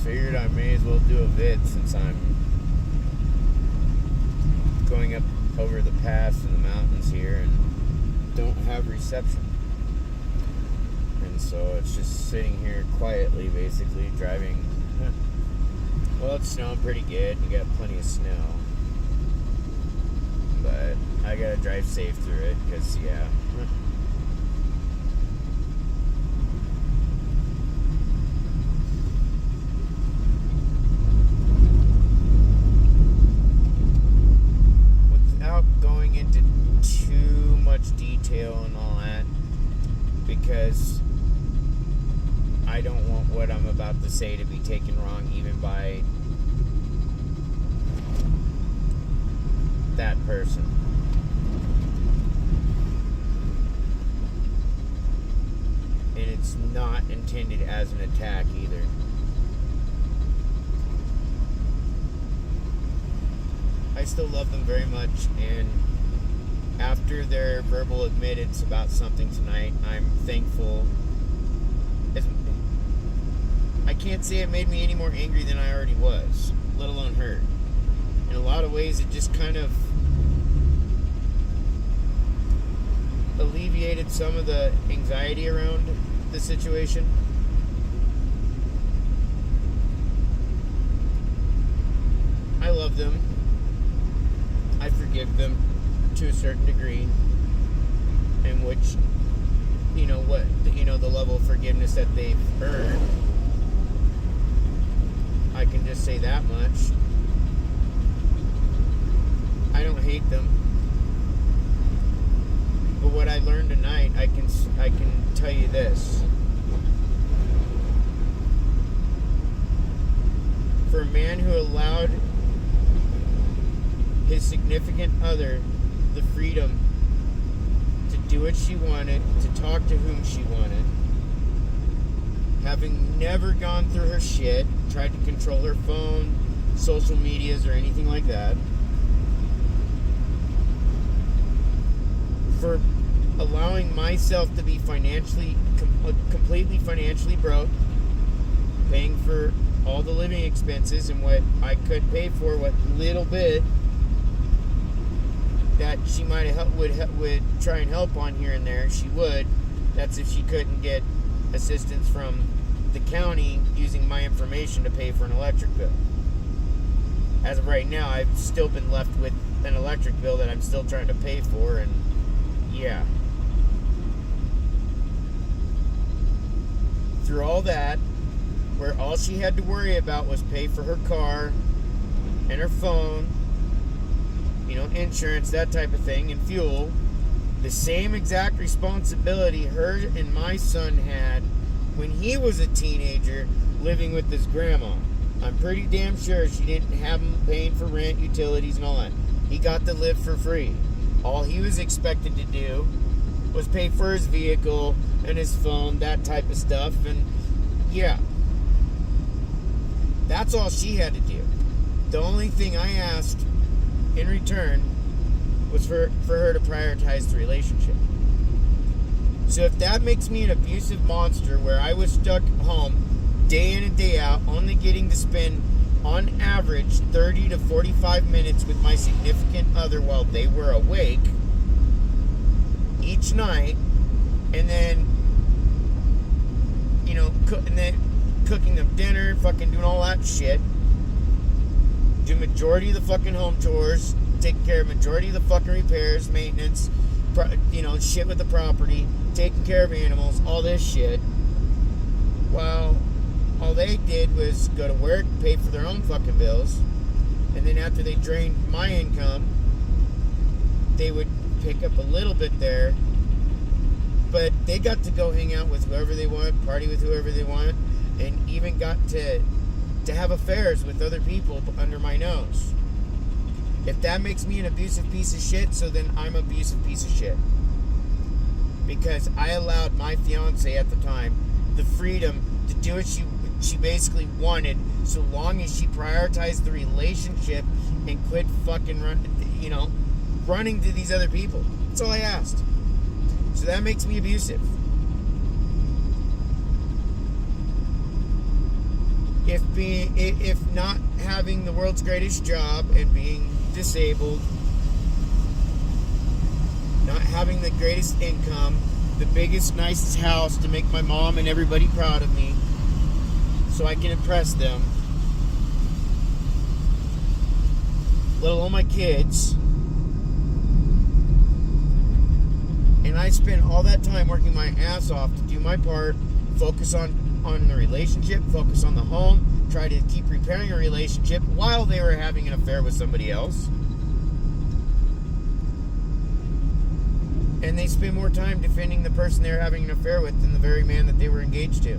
figured I may as well do a vid since I'm going up over the pass in the mountains here and don't have reception. And so it's just sitting here quietly, basically driving. Well, it's snowing pretty good. You got plenty of snow. But I gotta drive safe through it, because, yeah. Without going into too much detail and all that, because I don't want what I'm about to say to be taken wrong even by that person. And it's not intended as an attack either. I still love them very much, and after their verbal admittance about something tonight, I'm thankful. I can't say it made me any more angry than I already was, let alone hurt. In a lot of ways, it just kind of alleviated some of the anxiety around the situation. I love them. I forgive them to a certain degree, in which, the level of forgiveness that they've earned. I can just say that much. I don't hate them. But what I learned tonight, I can tell you this. For a man who allowed his significant other the freedom to do what she wanted, to talk to whom she wanted, having never gone through her shit, tried to control her phone, social medias, or anything like that, for allowing myself to be completely financially broke, paying for all the living expenses and what I could pay for, what little bit that she might have would try and help on here and there, she would. That's if she couldn't get assistance from the county using my information to pay for an electric bill. As of right now, I've still been left with an electric bill that I'm still trying to pay for, and yeah. Through all that, where all she had to worry about was pay for her car and her phone, insurance, that type of thing, and fuel, the same exact responsibility her and my son had when he was a teenager living with his grandma. I'm pretty damn sure she didn't have him paying for rent, utilities, and all that. He got to live for free. All he was expected to do was pay for his vehicle and his phone, that type of stuff, and yeah. That's all she had to do. The only thing I asked in return was for her to prioritize the relationship. So if that makes me an abusive monster where I was stuck home day in and day out, only getting to spend on average 30 to 45 minutes with my significant other while they were awake each night, and then cooking them dinner, fucking doing all that shit, do majority of the fucking home chores, taking care of majority of the fucking repairs, maintenance, shit with the property, taking care of animals, all this shit. Well, all they did was go to work, pay for their own fucking bills, and then after they drained my income, they would pick up a little bit there, but they got to go hang out with whoever they want, party with whoever they want, and even got to have affairs with other people under my nose. If that makes me an abusive piece of shit, so then I'm an abusive piece of shit. Because I allowed my fiance at the time the freedom to do what she basically wanted, so long as she prioritized the relationship and quit fucking running to these other people. That's all I asked. So that makes me abusive. if not having the world's greatest job and being disabled, not having the greatest income, the biggest, nicest house to make my mom and everybody proud of me so I can impress them, let alone my kids, and I spent all that time working my ass off to do my part, focus on the relationship, focus on the home, try to keep repairing a relationship while they were having an affair with somebody else. And they spend more time defending the person they're having an affair with than the very man that they were engaged to.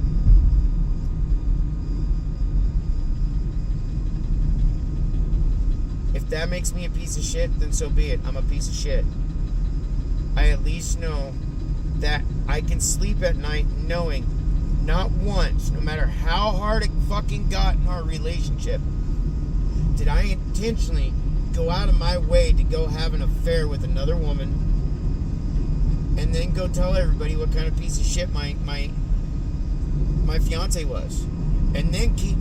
If that makes me a piece of shit, then so be it. I'm a piece of shit. I at least know that I can sleep at night knowing not once, no matter how hard it fucking got in our relationship, did I intentionally go out of my way to go have an affair with another woman and then go tell everybody what kind of piece of shit my fiance was, and then keep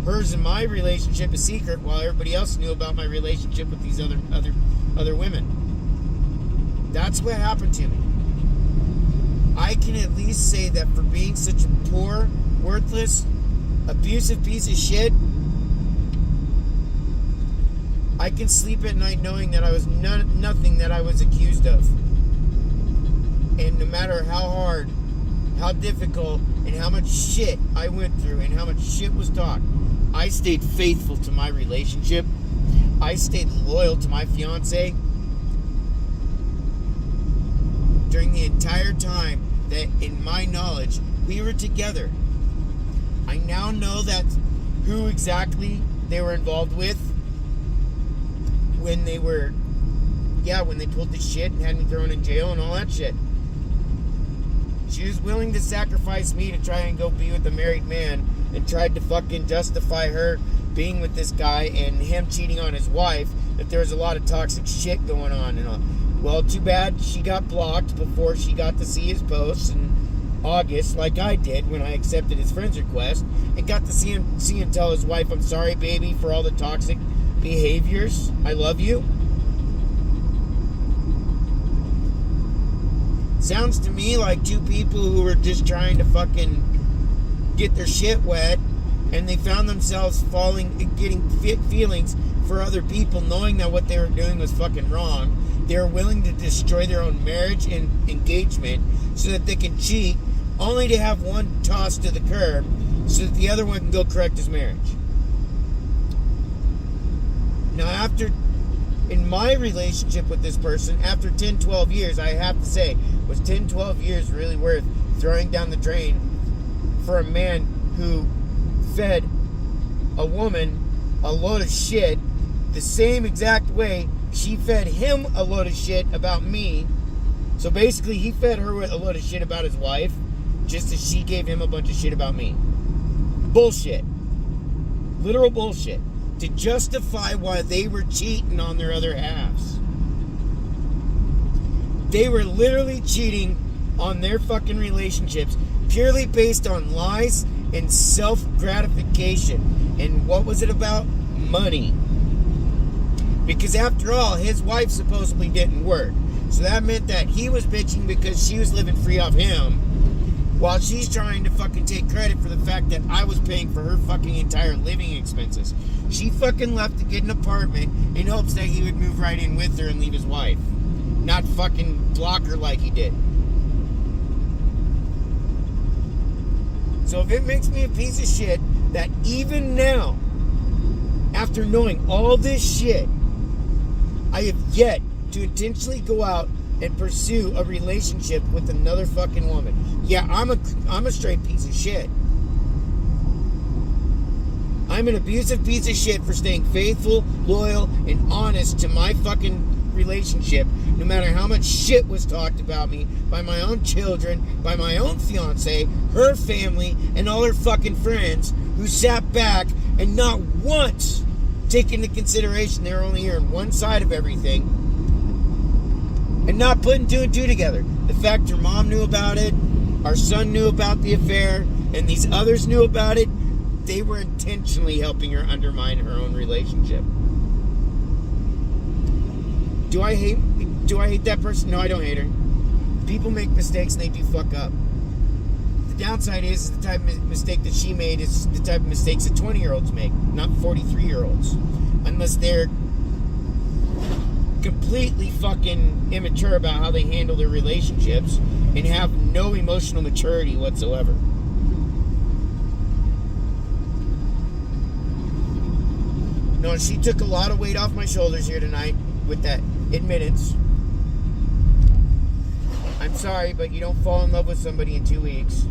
hers and my relationship a secret while everybody else knew about my relationship with these other women. That's what happened to me. I can at least say that for being such a poor, worthless, abusive piece of shit, I can sleep at night knowing that I was nothing that I was accused of. And no matter how hard, how difficult, and how much shit I went through and how much shit was talked, I stayed faithful to my relationship. I stayed loyal to my fiance during the entire time that, in my knowledge, we were together. I now know that who exactly they were involved with when they pulled the shit and had me thrown in jail and all that shit. She was willing to sacrifice me to try and go be with a married man, and tried to fucking justify her being with this guy and him cheating on his wife, that there was a lot of toxic shit going on and all. Well, too bad she got blocked before she got to see his posts in August, like I did when I accepted his friend's request, and got to see him tell his wife, "I'm sorry, baby, for all the toxic behaviors. I love you." Sounds to me like two people who were just trying to fucking get their shit wet, and they found themselves getting feelings for other people, knowing that what they were doing was fucking wrong. They were willing to destroy their own marriage and engagement so that they can cheat, only to have one tossed to the curb so that the other one can go correct his marriage. Now, in my relationship with this person, after 10, 12 years, I have to say, was 10, 12 years really worth throwing down the drain for a man who fed a woman a load of shit the same exact way she fed him a load of shit about me? So basically, he fed her a load of shit about his wife, just as she gave him a bunch of shit about me. Bullshit. Literal bullshit. To justify why they were cheating on their other halves. They were literally cheating on their fucking relationships purely based on lies and self-gratification. And what was it about? Money. Because after all, his wife supposedly didn't work. So that meant that he was bitching because she was living free off him, while she's trying to fucking take credit for the fact that I was paying for her fucking entire living expenses. She fucking left to get an apartment in hopes that he would move right in with her and leave his wife, not fucking block her like he did. So if it makes me a piece of shit that even now, after knowing all this shit, I have yet to intentionally go out and pursue a relationship with another fucking woman. Yeah, I'm a straight piece of shit. I'm an abusive piece of shit for staying faithful, loyal, and honest to my fucking relationship, no matter how much shit was talked about me by my own children, by my own fiance, her family, and all her fucking friends, who sat back and not once take into consideration they were only hearing one side of everything, and not putting two and two together. The fact her mom knew about it, our son knew about the affair, and these others knew about it, they were intentionally helping her undermine her own relationship. Do I hate that person? No, I don't hate her. People make mistakes and they do fuck up. The downside is the type of mistake that she made is the type of mistakes that 20-year-olds make, not 43-year-olds. Unless they're completely fucking immature about how they handle their relationships and have no emotional maturity whatsoever. No, she took a lot of weight off my shoulders here tonight with that admittance. I'm sorry, but you don't fall in love with somebody in 2 weeks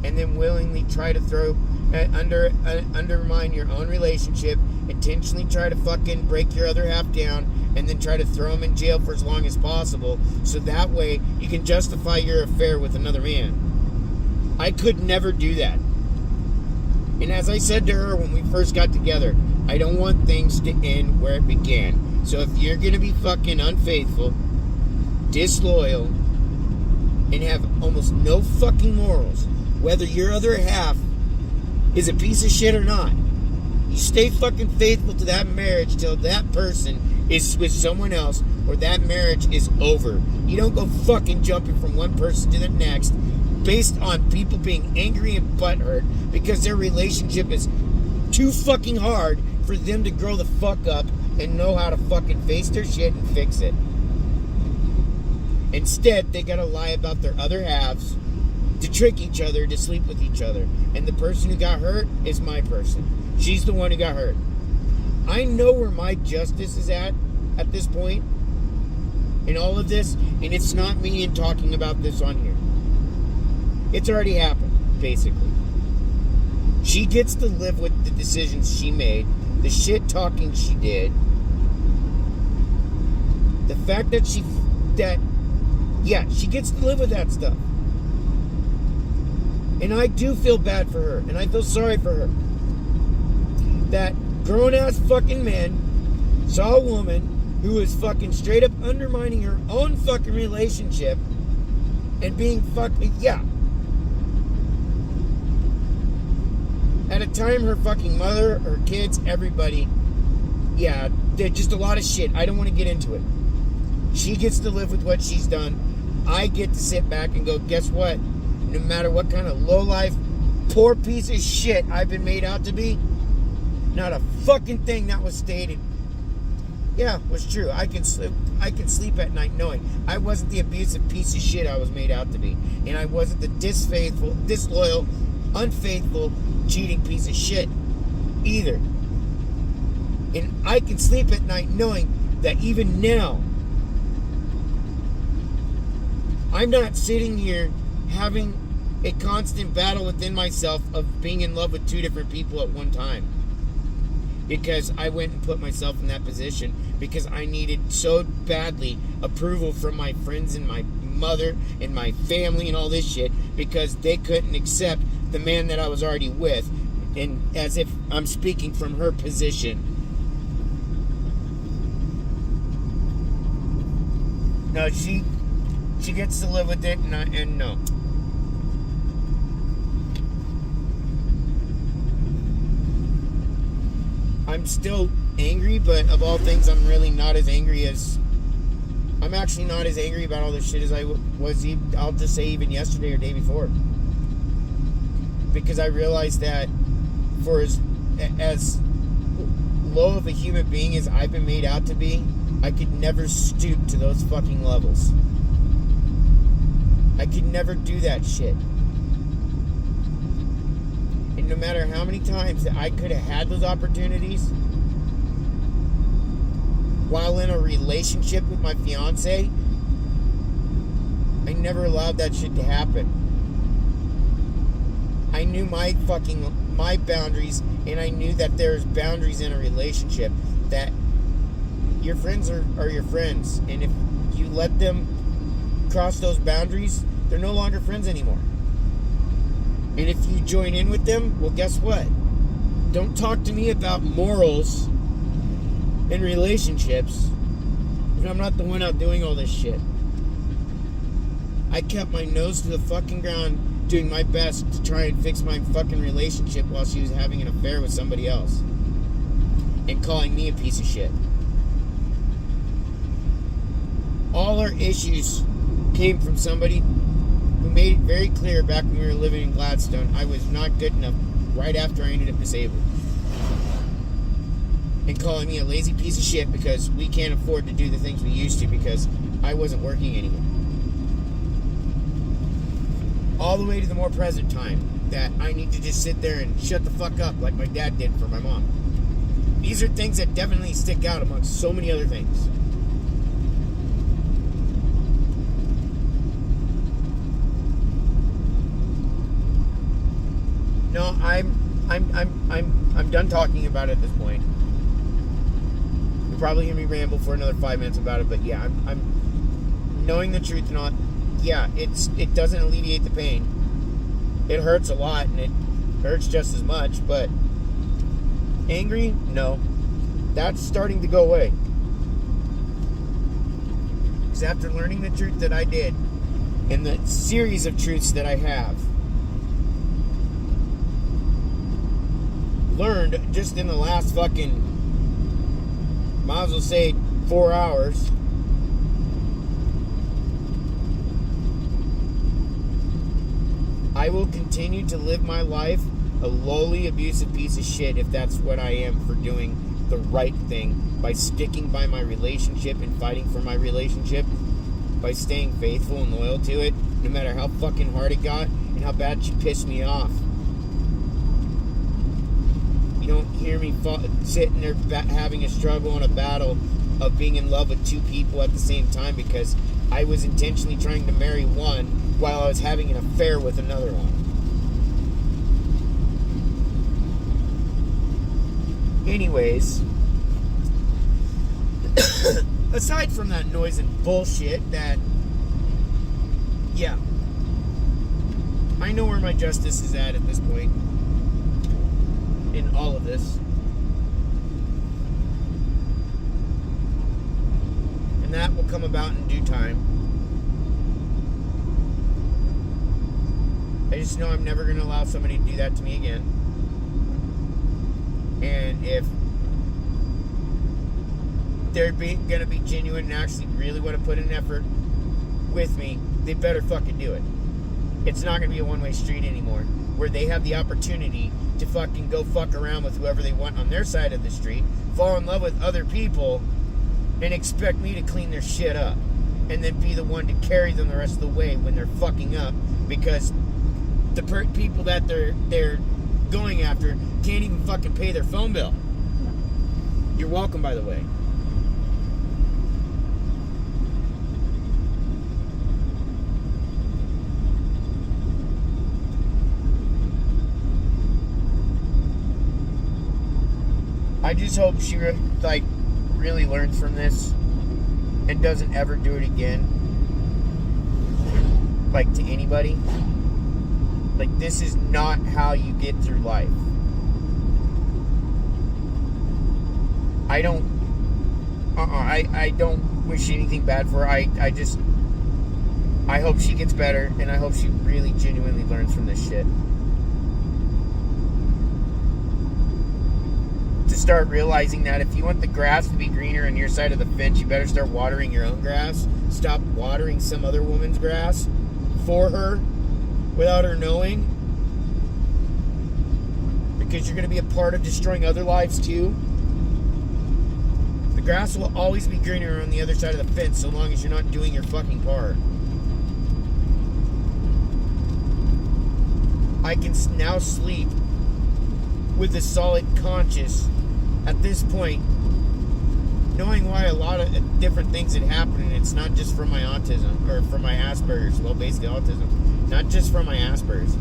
and then willingly try to undermine your own relationship, intentionally try to fucking break your other half down, and then try to throw him in jail for as long as possible, so that way you can justify your affair with another man. I could never do that. And as I said to her when we first got together, I don't want things to end where it began. So if you're going to be fucking unfaithful, disloyal, and have almost no fucking morals, whether your other half is a piece of shit or not, you stay fucking faithful to that marriage till that person is with someone else or that marriage is over. You don't go fucking jumping from one person to the next based on people being angry and butthurt because their relationship is too fucking hard for them to grow the fuck up and know how to fucking face their shit and fix it. Instead, they gotta lie about their other halves to trick each other to sleep with each other. And the person who got hurt is my person. She's the one who got hurt. I know where my justice is at this point in all of this, and it's not me in talking about this on here. It's already happened, basically. She gets to live with the decisions she made, the shit talking she did, the fact that she gets to live with that stuff. And I do feel bad for her, and I feel sorry for her. That grown-ass fucking man saw a woman who was fucking straight up undermining her own fucking relationship and being fucking, at a time her fucking mother, her kids, everybody, they're just a lot of shit. I don't want to get into it. She gets to live with what she's done. I get to sit back and go, guess what? No matter what kind of low-life, poor piece of shit I've been made out to be, not a fucking thing that was stated, was true. I can sleep at night knowing I wasn't the abusive piece of shit I was made out to be. And I wasn't the disloyal, unfaithful, cheating piece of shit either. And I can sleep at night knowing that even now, I'm not sitting here having a constant battle within myself of being in love with two different people at one time. Because I went and put myself in that position because I needed so badly approval from my friends and my mother and my family and all this shit because they couldn't accept the man that I was already with. And as if I'm speaking from her position. No, she gets to live with it, and no. I'm still angry, but of all things, I'm really not as angry as... I'm actually not as angry about all this shit as I was, I'll just say, even yesterday or day before. Because I realized that for as low of a human being as I've been made out to be, I could never stoop to those fucking levels. I could never do that shit. And no matter how many times that I could have had those opportunities while in a relationship with my fiance, I never allowed that shit to happen. I knew my boundaries, and I knew that there's boundaries in a relationship, that your friends are your friends, and if you let them cross those boundaries, they're no longer friends anymore. And if you join in with them, well, guess what? Don't talk to me about morals in relationships if I'm not the one out doing all this shit. I kept my nose to the fucking ground doing my best to try and fix my fucking relationship while she was having an affair with somebody else. And calling me a piece of shit. All our issues came from somebody who made it very clear back when we were living in Gladstone I was not good enough right after I ended up disabled. And calling me a lazy piece of shit because we can't afford to do the things we used to because I wasn't working anymore. All the way to the more present time that I need to just sit there and shut the fuck up like my dad did for my mom. These are things that definitely stick out amongst so many other things. No, I'm done talking about it at this point. You'll probably hear me ramble for another 5 minutes about it, but yeah, I'm knowing the truth and all. Yeah, it doesn't alleviate the pain. It hurts a lot, and it hurts just as much, but angry? No. That's starting to go away. Because after learning the truth that I did, and the series of truths that I have learned just in the last fucking, might as well say 4 hours, I will continue to live my life a lowly, abusive piece of shit if that's what I am for doing the right thing, by sticking by my relationship and fighting for my relationship, by staying faithful and loyal to it, no matter how fucking hard it got and how bad she pissed me off. You don't hear me sitting there having a struggle and a battle of being in love with two people at the same time because I was intentionally trying to marry one while I was having an affair with another one. Anyways, aside from that noise and bullshit, that, yeah, I know where my justice is at this point in all of this. And that will come about in due time. I just know I'm never going to allow somebody to do that to me again. And if they're going to be genuine and actually really want to put in effort with me, they better fucking do it. It's not going to be a one-way street anymore, where they have the opportunity to fucking go fuck around with whoever they want on their side of the street, fall in love with other people, and expect me to clean their shit up, and then be the one to carry them the rest of the way when they're fucking up, because the people that they're going after can't even fucking pay their phone bill. You're welcome, by the way. I just hope she really learns from this and doesn't ever do it again, to anybody. This is not how you get through life. I don't wish anything bad for her. I hope she gets better, and I hope she really genuinely learns from this shit. To start realizing that if you want the grass to be greener on your side of the fence, you better start watering your own grass. Stop watering some other woman's grass for her without her knowing, because you're going to be a part of destroying other lives too. The grass will always be greener on the other side of the fence so long as you're not doing your fucking part. I can now sleep with a solid conscience at this point, knowing why a lot of different things had happened, and it's not just from my autism, or from my Asperger's, well, basically autism, not just from my Asperger's.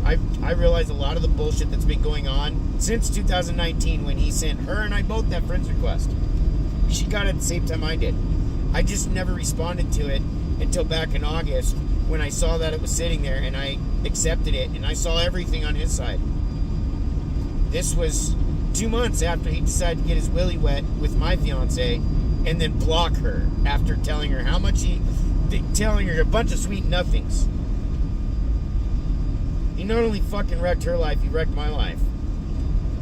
I realized a lot of the bullshit that's been going on since 2019 when he sent her and I both that friend's request. She got it at the same time I did. I just never responded to it until back in August when I saw that it was sitting there, and I accepted it, and I saw everything on his side. This was 2 months after he decided to get his willy wet with my fiance and then block her after telling her how much telling her a bunch of sweet nothings. You not only fucking wrecked her life, you wrecked my life.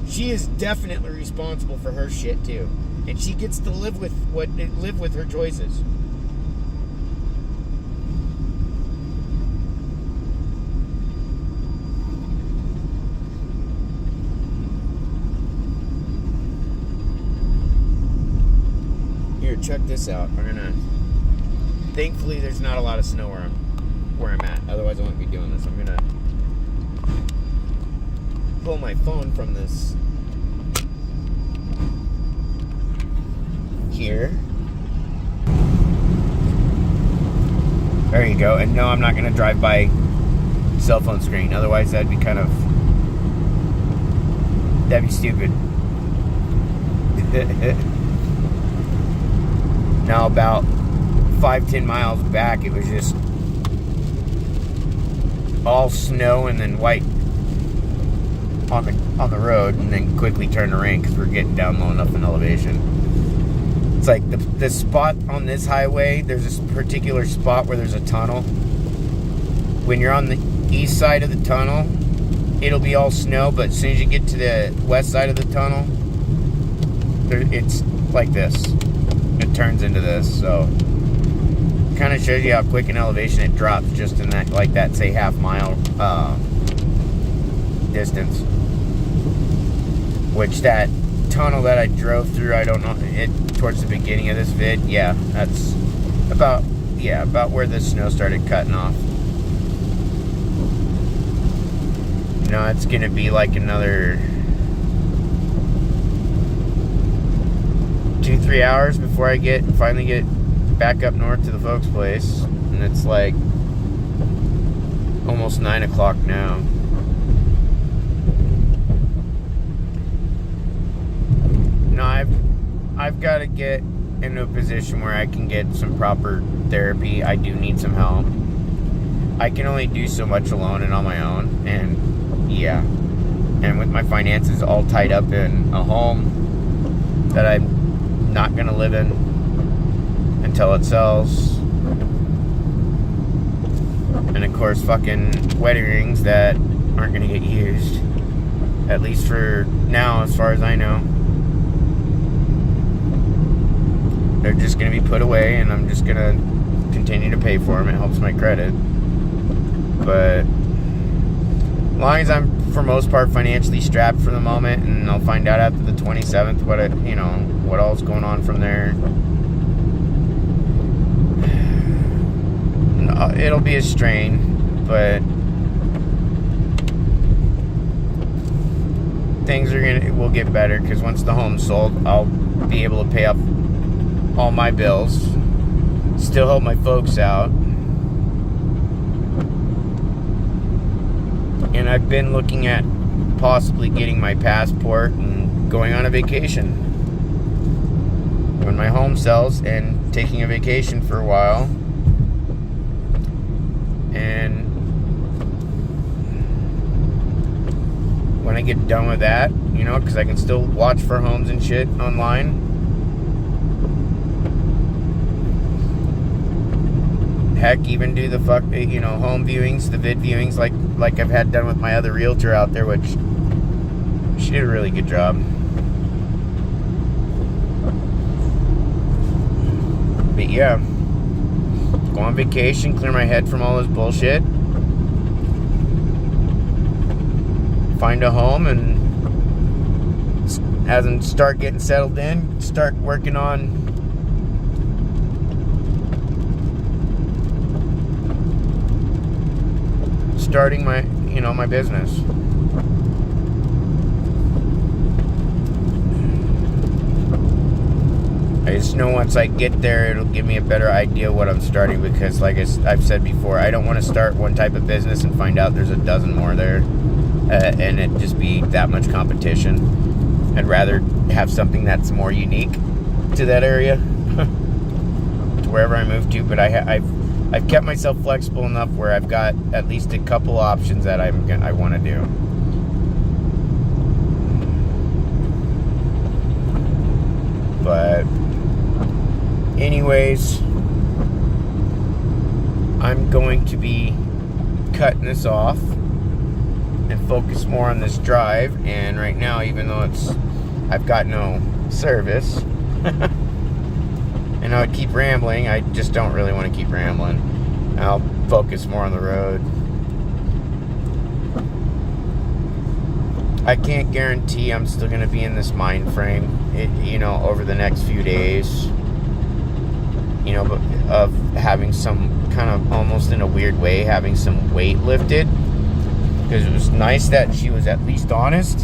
She is definitely responsible for her shit too, and she gets to live with her choices. Here, check this out. Thankfully, there's not a lot of snow where I'm at. Otherwise, I wouldn't be doing this. I'm gonna pull my phone from this here. There you go. And no, I'm not gonna drive by cell phone screen. Otherwise, that'd be stupid. Now about 5-10 miles back, it was just all snow and then white on the road, and then quickly turned to rain because we're getting down low enough in elevation. It's like the spot on this highway, there's this particular spot where there's a tunnel. When you're on the east side of the tunnel, it'll be all snow, but as soon as you get to the west side of the tunnel, it's like this. It turns into this, so kind of shows you how quick in elevation it drops just in that, like that, say, half-mile distance. Which that tunnel that I drove through, I don't know, towards the beginning of this vid, yeah, that's about where the snow started cutting off. You know, it's gonna be like another 2-3 hours before I finally get back up north to the folks' place, and it's like almost 9 o'clock now. No, I've got to get into a position where I can get some proper therapy. I do need some help. I can only do so much alone and on my own, and yeah, and with my finances all tied up in a home that I'm not gonna live in until it sells, and of course fucking wedding rings that aren't gonna get used, at least for now, as far as I know. They're just gonna be put away, and I'm just gonna continue to pay for them. It helps my credit, but as long as I'm for most part financially strapped for the moment, and I'll find out after the 27th what all's going on from there. It'll be a strain, but things will get better, because once the home's sold, I'll be able to pay off all my bills, still help my folks out. And I've been looking at possibly getting my passport and going on a vacation when my home sells, and taking a vacation for a while. And when I get done with that, because I can still watch for homes and shit online. Heck, even do the home viewings, the vid viewings, like I've had done with my other realtor out there, which she did a really good job. But yeah, go on vacation, clear my head from all this bullshit, find a home, and as I start getting settled in, start working on starting my business. I just know once I get there, it'll give me a better idea what I'm starting, because like I've said before, I don't want to start one type of business and find out there's a dozen more there, and it just be that much competition. I'd rather have something that's more unique to that area, to wherever I move to. But I've kept myself flexible enough where I've got at least a couple options that I want to do. But anyways, I'm going to be cutting this off. and focus more on this drive. And right now, even though I've got no service, and I would keep rambling, I just don't really want to keep rambling. I'll focus more on the road. I can't guarantee I'm still going to be in this mind frame, over the next few days, of having some kind of, almost in a weird way, having some weight lifted, because it was nice that she was at least honest.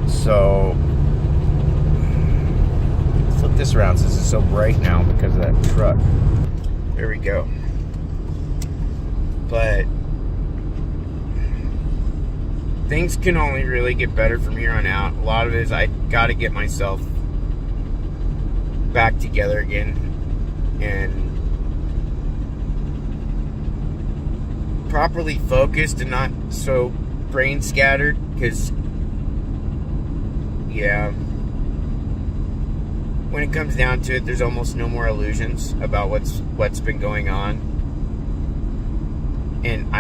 So, flip this around since it's so bright now because of that truck. There we go. But things can only really get better from here on out. A lot of it is I got to get myself back together again and properly focused and not so brain scattered, because when it comes down to it, there's almost no more illusions about what's been going on. And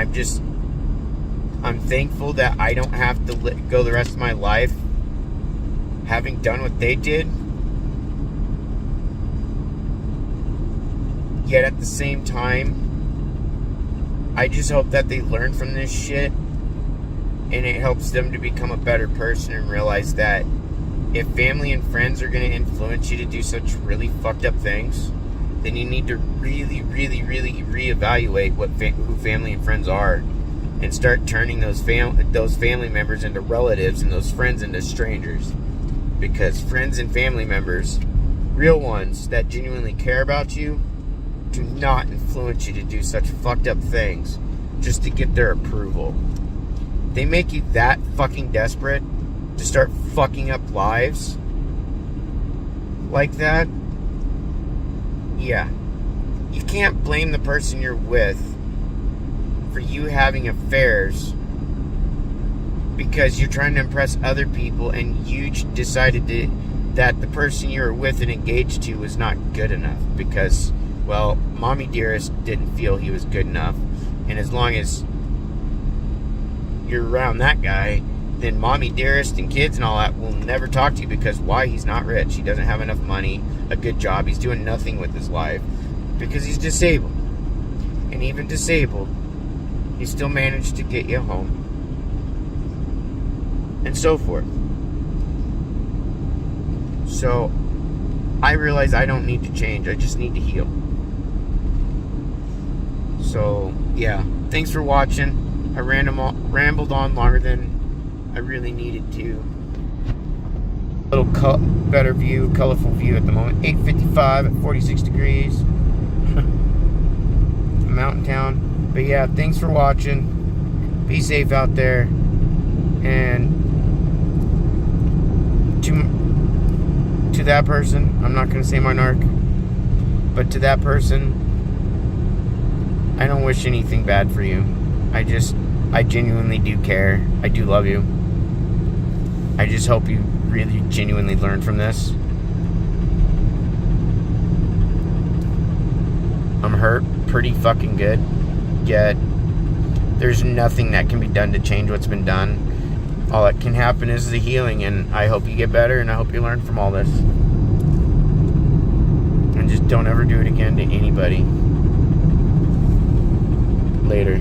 I'm thankful that I don't have to go the rest of my life having done what they did. Yet at the same time, I just hope that they learn from this shit and it helps them to become a better person and realize that if family and friends are going to influence you to do such really fucked up things, then you need to really, really, really reevaluate who family and friends are, and start turning those family members into relatives and those friends into strangers. Because friends and family members, real ones that genuinely care about you, do not influence you to do such fucked up things just to get their approval. They make you that fucking desperate to start fucking up lives like that. Yeah. You can't blame the person you're with for you having affairs because you're trying to impress other people and you decided that the person you were with and engaged to was not good enough because, well, Mommy Dearest didn't feel he was good enough. And as long as you're around that guy, then Mommy Dearest and kids and all that will never talk to you because why? He's not rich. He doesn't have enough money, a good job. He's doing nothing with his life because he's disabled. And even disabled, he still managed to get you home. And so forth. So, I realize I don't need to change. I just need to heal. So, yeah. Thanks for watching. I rambled on longer than I really needed to. A little better view, colorful view at the moment. 8:55 at 46 degrees. Mountain town. But yeah, thanks for watching. Be safe out there. And to that person, I'm not going to say my narc, but to that person, I don't wish anything bad for you. I genuinely do care. I do love you. I just hope you really genuinely learn from this. I'm hurt pretty fucking good, yet there's nothing that can be done to change what's been done. All that can happen is the healing, and I hope you get better, and I hope you learn from all this. And just don't ever do it again to anybody. Later.